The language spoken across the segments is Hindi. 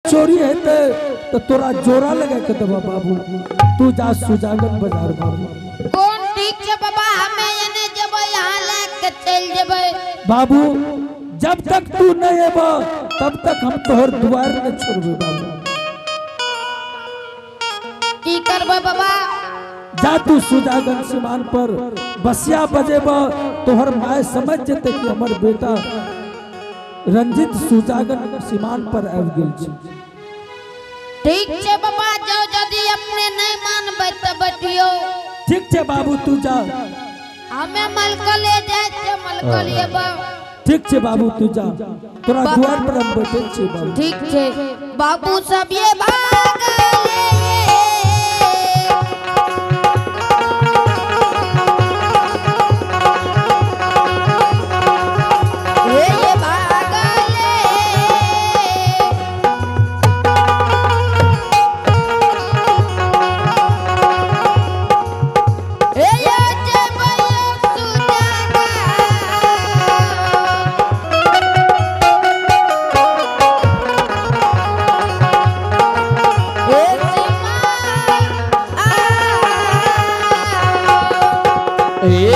चोरी है तो तोरा जोरा लगे के देबा बाबू। तू जा सुजागन बाजार बाबू। कौन ठीक है बाबा, हमें एने जब यहाँ लेके चल जेबे बाबू। जब तक तू नहीं एबा तब तक हम तोहर द्वार न छोड़बे बाबू। की करबे बाबा? जा तू सुजागन सीमान पर बसिया बजेबा, तोहर माय समझ जते कि हमर बेटा रंजित सुजागन सीमान पर आबि गेल छै। ठीक है बाबा, जो यदि अपने नहीं मानबे त बैठियो। ठीक छै बाबू, तू जा। हमें मलकले जाए छे, मलकल येबा। ठीक छै बाबू, तू जा। तोरा द्वार पर हम बैठे छी बाबू। ठीक है बाबू, सब ये भागले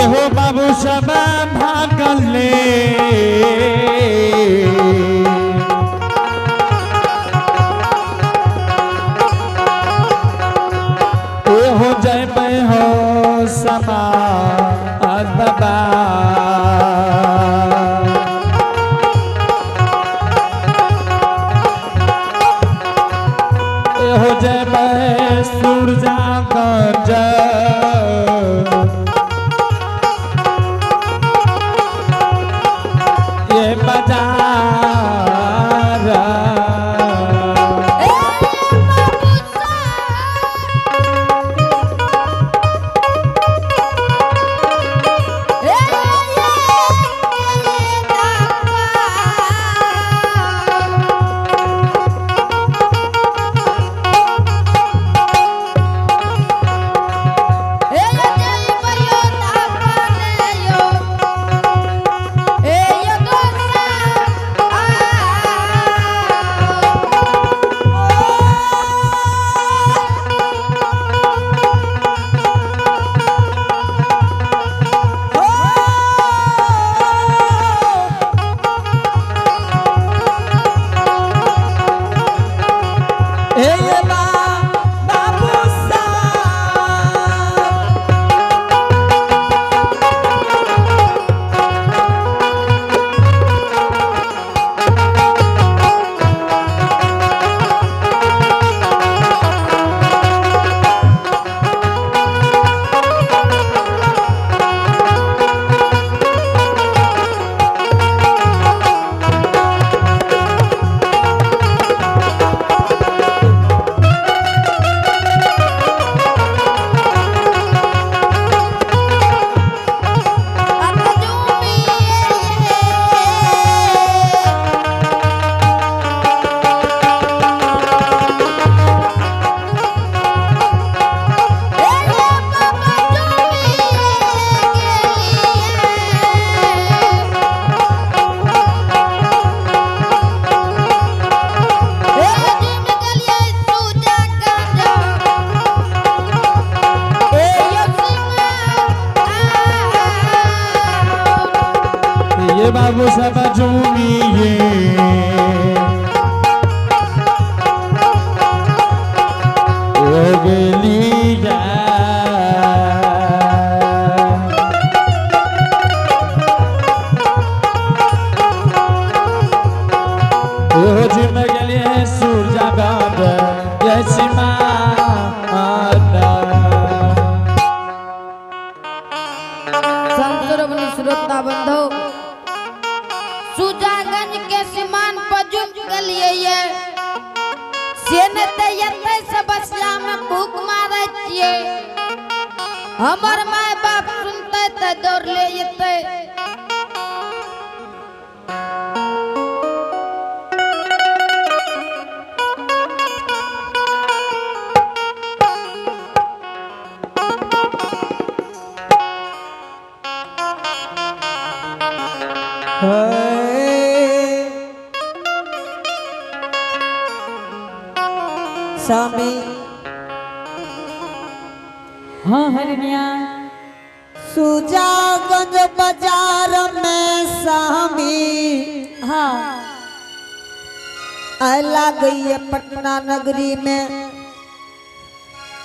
हो बाबू सब भागले। हो जय हो समा बाबा। हो जय सूरजा गंज बाबू सब झूमिए। हो गलिया हो जिम गलिए सूरजा गाँव यसी श्रोता बंधो, सुजागंज के सीमान पर जुट गलिए बसिया में भूख मारे छिए। हमर माय बाप सुनते त दौड़ ले जेते। स्वामी हाँ हरनिया सुजागंज बाजार में स्वामी हाँ अला गई है पटना नगरी में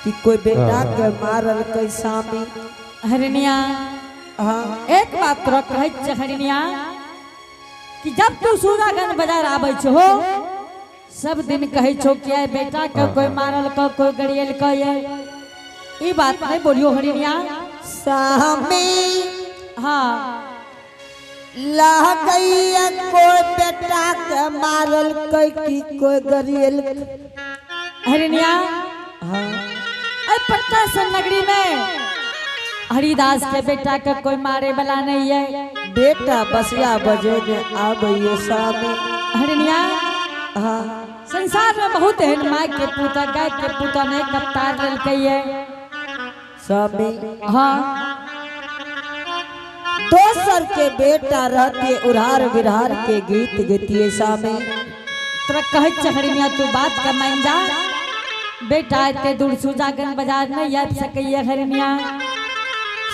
कि कोई बेटा के मारल कोई स्वामी। हरनिया हाँ एक बात तोरा कहै छै हरनिया कि जब तू सुजागंज बाजार आबै छो सब दिन कहै छो कि आइ बेटा के कोई मारल को कोई गड़ियल को ये ई बात नहीं बोलियो हरनिया। स्वामी हाँ ला गई है कोई बेटा के मारल कोई की कोई गरियल। हरनिया हाँ अरे पटना से नगरी में हरिदास के बेटा के कोई मारे वाला नहीं है। बेटा बसिया बजे में आ गई है स्वामी। हरनिया हाँ संसार में बहुत है माय के पुता गाय के पुता नहीं कप्तार ललकैये। स्वामी हाँ दोसर के बेटा रहते उड़ार विरार के गीत गतिये स्वामी। तोरा कहै छै हरनिया तू बात का मान जा बेटा एते दूर सुजागंज बाजार नहीं आ सकैये। हरनिया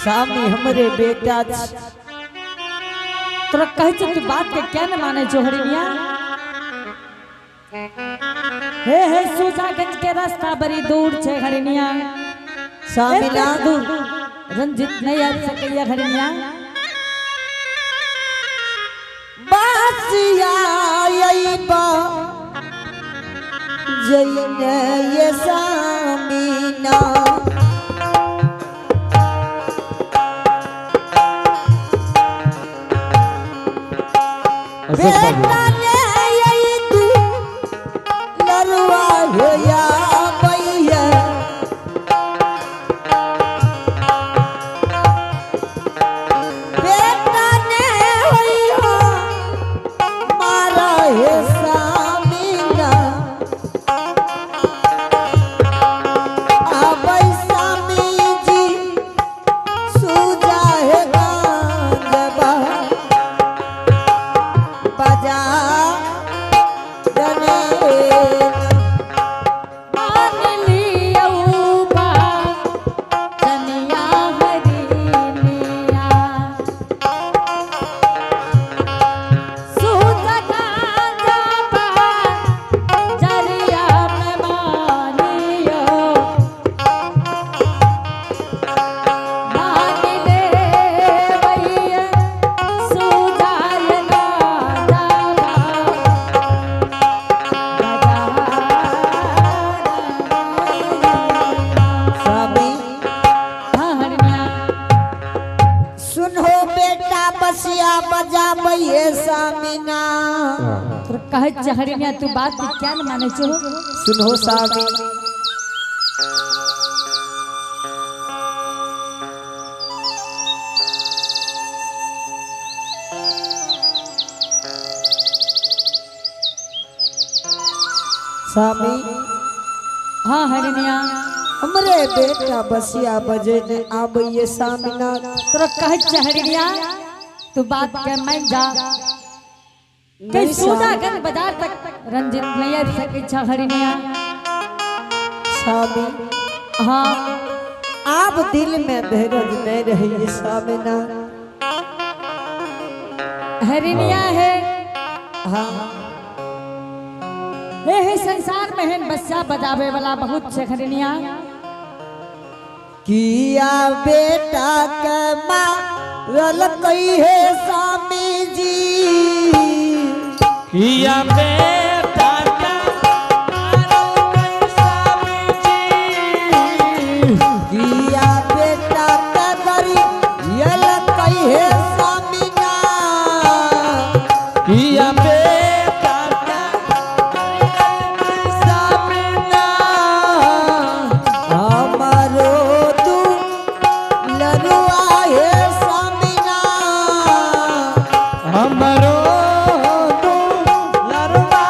स्वामी हमरे बेटा तोरा कहै छै तू बात के क्या न माने छो हरनिया। हे सुजागंज के रास्ता बड़ी दूर छे हरनिया स्वामी एते दूर रंजित नहीं आ सकैये। हरनिया बासिया यही बा जइने ये स्वामी ना बेटा ने यही तू लरुआ होया भैया बेटा ने होया मारा है स्वामी ना आबै स्वामी जी सुजा है गांजबा बजा जने मान लियो बा जनिया हरनिया सुजागंज जरिया में मानियो मान ले भैया सुजागंज स्वामी हाँ हरनिया सुनो बेटा बसिया बजाबै स्वामी ना तोरा कहै छै हरनिया तू बात के क्या न माने छो। सुनो स्वामी स्वामी हाँ हरनिया हमरे बेटा बसिया बजे ने आबै स्वामी ना तोरा कहै छै हरनिया तू बात के मान जा के नहीं सुजागंज बाजार तक रंजित नहीं आ सकै छै हरनिया। स्वामी हाँ आप दिल में धीरज नहीं रही स्वामी ना हरनिया है हाँ हे संसार में है बच्चा बजावे वाला बहुत छे हरनिया। किया बेटा के मारल कई है स्वामी जी किया बेटा का किया बेटा के गरी यल कई है स्वामी ना किया बेटा का स्वामी ना हमारो तू लरुआ है स्वामी ना हमरो तो लरवा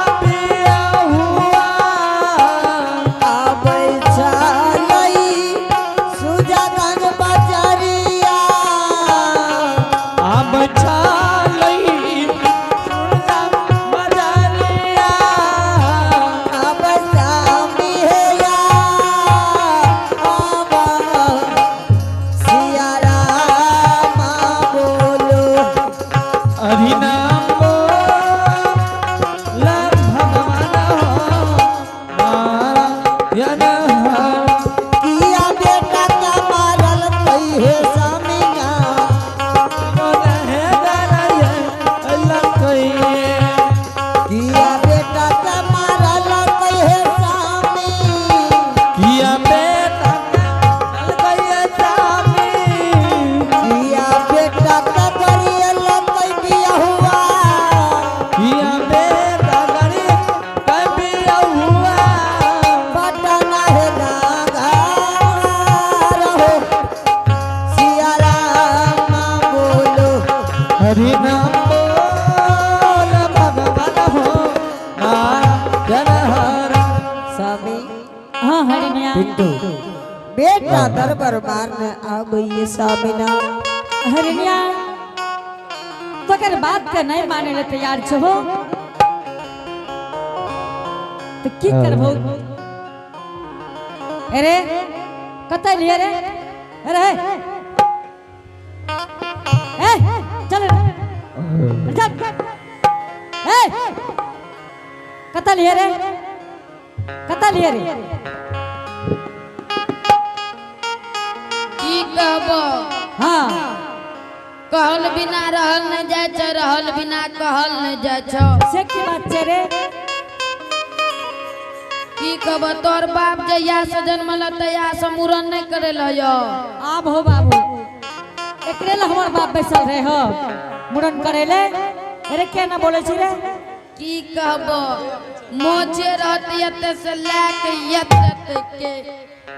हाँ हरिनिया पिंटू बेटा दरबार मारने आ गई स्वामीनाथ। हरिनिया तो अगर बात का नहीं माने ले तैयार छो तो की करबो। अरे कतै लिया रे अरे ए चल चल ए कतै लिया रे की कहबो हाँ कहल बिना रहल न जाय छ, रहल बिना कहल न जाय छ। से की बात छे रे। की कहबो तोर बाप जहिया से जन्मल तहिया से मूरन नहीं करेल यो। आब हो बाबू एकरे ला हमर बाप बैसल रहे हो मुड़न करेले। अरे क्या ना बोले छी रे। की कहबो मोचे रहती एते से लेके एते तक के,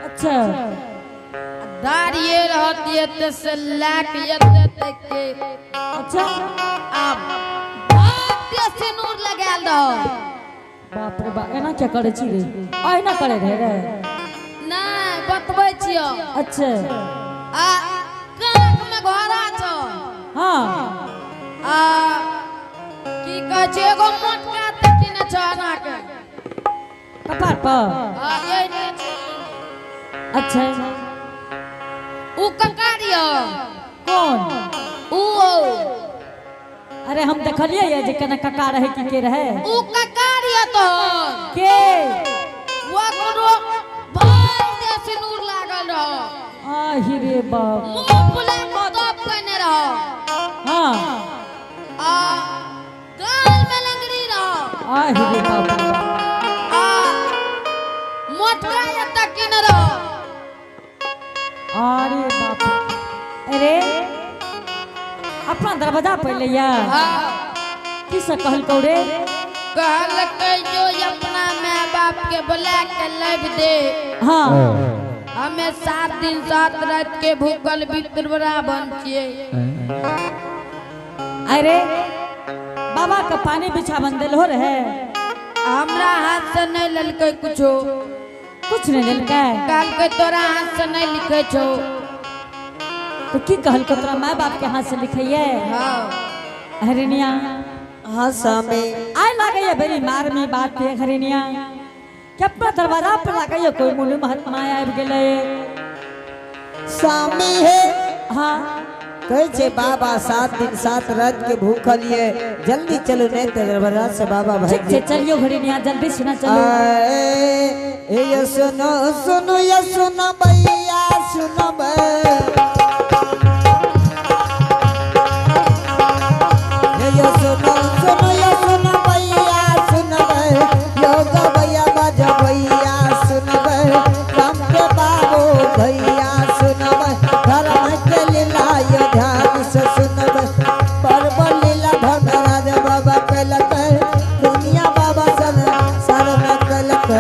अच्छा दाढ़िए रहती एते से लेके एते तक के। अच्छा अब बाप के सिंदूर लगाल रहो। बाप रे बाप एना क्या करे छी रे। एना करे रे नहीं बतबै छियो। अच्छा आ कान में घोड़ा छ। हाँ आ की कह छै एगो मोटका तकी न छ ना के कपार पर। आ ये नहीं छै। अच्छा उ ककारियो कौन। उ अरे हम देखलिए ये जे कना कका रहे की के रहे। उ ककारियो तो के वो करो भाई दे सिंदूर लागल रहो। आहि रे बाप। मुंह फुला के तोप कने रहो। हाँ आ गाल में लंगड़ी रहो। आहि रे बाप। आ मोटका ये तकी न रहो। अरे बाप अरे अपना दरवाजा पे लिया हाँ की से कहल को रे। कहल कई जो अपना माँ बाप के बुला के लब दे। हाँ हमें 7 दिन 7 रात के भूखल बितरबरा बन छिए। अरे बाबा का पानी बिछा बंदल हो रहे। हमरा हाथ से नहीं ललकै कुछो। कुछ नहीं ललका काल के तोरा हाथ से नहीं लिखे छो। तो की कहल को तोरा माँ बाप के हाथ से लिखिए। हाँ हरिनिया हाँ स्वामी आय लागे ये बड़ी मार में बात है हरिनिया कि अपना दरवाजा पे लागे ये कोई मुनि महात्मा आब गेले। स्वामी है हाँ कहे छे बाबा 7 दिन 7 रात के भूखल ये जल्दी चलो नहीं तो दरबार से बाबा भाग ठीक है चलियो हरिनिया जल्दी से ना चलो। ये सुनो सुनो ये सुनो भैया सुनो ये सुनो सुनो ये सुनो भैया सुनो योग भैया बाजा भैया सुनो राम के बाबू भैया सुनो धर्म के लीला ये ध्यान से सुनो पर्व लीला धर्मराज बाबा कलक दुनिया बाबा सन सर्व कलक।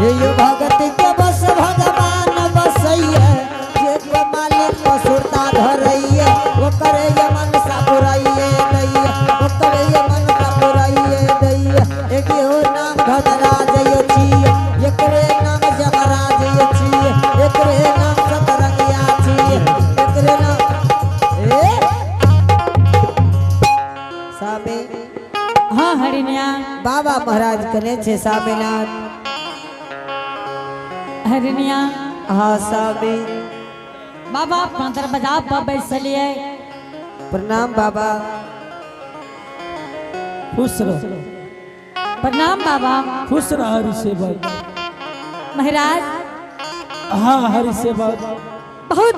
ये भगत के बस भगवान बसैया जे के मालिक पसुरता धरैया वो करे ये मन सापुरैया दैया वो करे ये मन सापुरैया दैया एक हो नाम धनराज ये छिए एकरे नाम जमराज ये छिए एकरे नाम सतरंगिया छिए एकरे नाम सामे हाँ हरिनिया बाबा महाराज करे छे सामेनाथ। हरिनिया हाँ स्वामी। बाबा अपना दरवाजा पर बैठलिए। प्रणाम बाबा। खुश रहो, प्रणाम बाबा। खुश रह हरि सेवक। महाराज हाँ हरि सेवक। बहुत